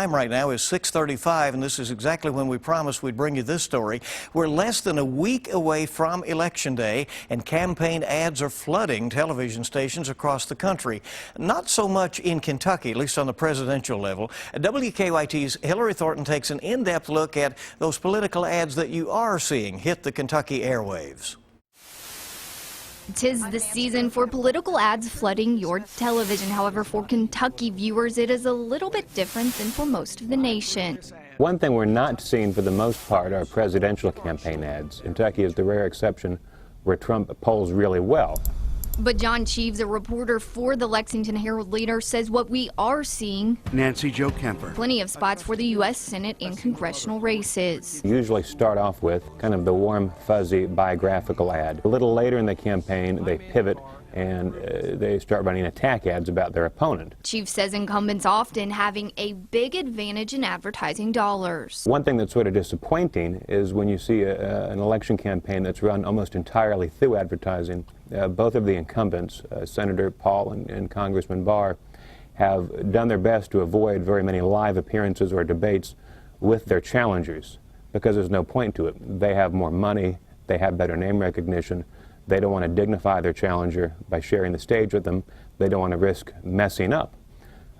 time right now is 6:35, and this is exactly when we promised we'd bring you this story. We're less than a week away from Election Day, and campaign ads are flooding television stations across the country. Not so much in Kentucky, at least on the presidential level. WKYT's Hillary Thornton takes an in-depth look at those political ads that you are seeing hit the Kentucky airwaves. 'Tis the season for political ads flooding your television. However, for Kentucky viewers, it is a little bit different than for most of the nation. One thing we're not seeing for the most part are presidential campaign ads. Kentucky is the rare exception where Trump polls really well. But John Cheeves, a reporter for the Lexington Herald-Leader, says what we are seeing, Nancy Jo Kemper, plenty of spots for the U.S. Senate and congressional races. Usually start off with kind of the warm, fuzzy, biographical ad. A little later in the campaign, they pivot and they start running attack ads about their opponent. Cheeves says incumbents often having a big advantage in advertising dollars. One thing that's sort of disappointing is when you see an election campaign that's run almost entirely through advertising. Both of the incumbents, Senator Paul and Congressman Barr, have done their best to avoid very many live appearances or debates with their challengers because there's no point to it. They have more money, they have better name recognition. They don't want to dignify their challenger by sharing the stage with them. They don't want to risk messing up.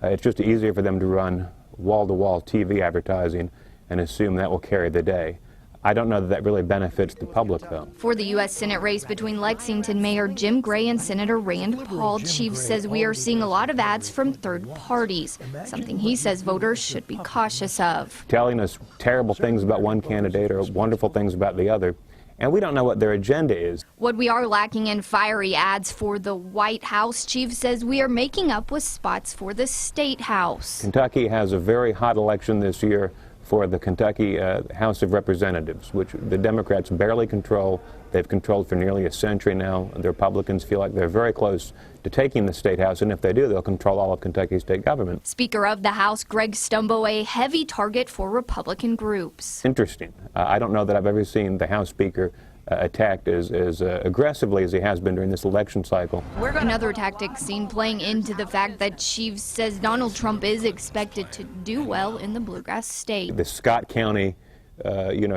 It's just easier for them to run wall-to-wall TV advertising and assume that will carry the day. I don't know that that really benefits the public, though. For the U.S. Senate race between Lexington Mayor Jim Gray and Senator Rand Paul, Cheeves says we are seeing a lot of ads from third parties, something he says voters should be cautious of. Telling us terrible things about one candidate or wonderful things about the other, and we don't know what their agenda is. What we are lacking in fiery ads for the White House, Cheeves says we are making up with spots for the State House. Kentucky has a very hot election this year for the Kentucky House of Representatives, which the Democrats barely control. They've controlled for nearly a century now. The Republicans feel like they're very close to taking the State House, and if they do, they'll control all of Kentucky's state government. Speaker of the House, Greg Stumbo, a heavy target for Republican groups. Interesting. I don't know that I've ever seen the House Speaker attacked as aggressively as he has been during this election cycle. Another tactic seen playing into the fact that Cheeves says Donald Trump is expected to do well in the Bluegrass state. The Scott County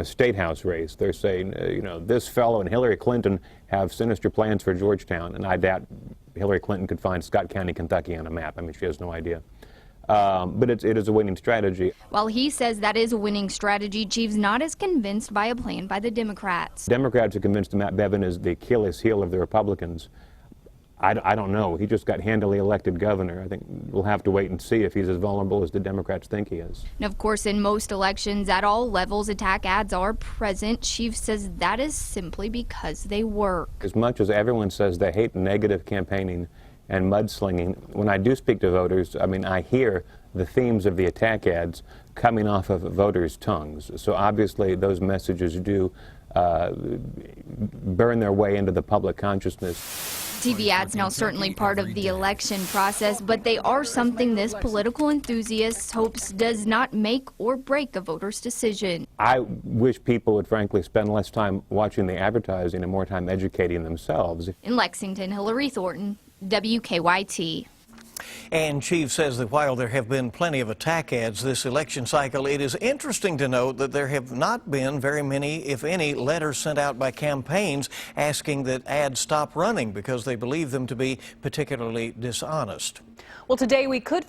State House race, they're saying, this fellow and Hillary Clinton have sinister plans for Georgetown, and I doubt Hillary Clinton could find Scott County, Kentucky on a map. I mean, she has no idea. But it is a winning strategy. While he says that is a winning strategy, Cheeves not as convinced by a plan by the Democrats. Democrats are convinced that Matt Bevin is the Achilles heel of the Republicans. I don't know. He just got handily elected governor. I think we'll have to wait and see if he's as vulnerable as the Democrats think he is. And of course, in most elections at all levels, attack ads are present. Cheeves says that is simply because they work. As much as everyone says they hate negative campaigning and mudslinging, when I do speak to voters, I hear the themes of the attack ads coming off of voters' tongues. So obviously those messages do burn their way into the public consciousness. TV ads now certainly part of the election process, but they are something this political enthusiast hopes does not make or break a voter's decision. I wish people would frankly spend less time watching the advertising and more time educating themselves. In Lexington, Hillary Thornton, WKYT. And Cheeves says that while there have been plenty of attack ads this election cycle, it is interesting to note that there have not been very many, if any, letters sent out by campaigns asking that ads stop running because they believe them to be particularly dishonest. Well, today we could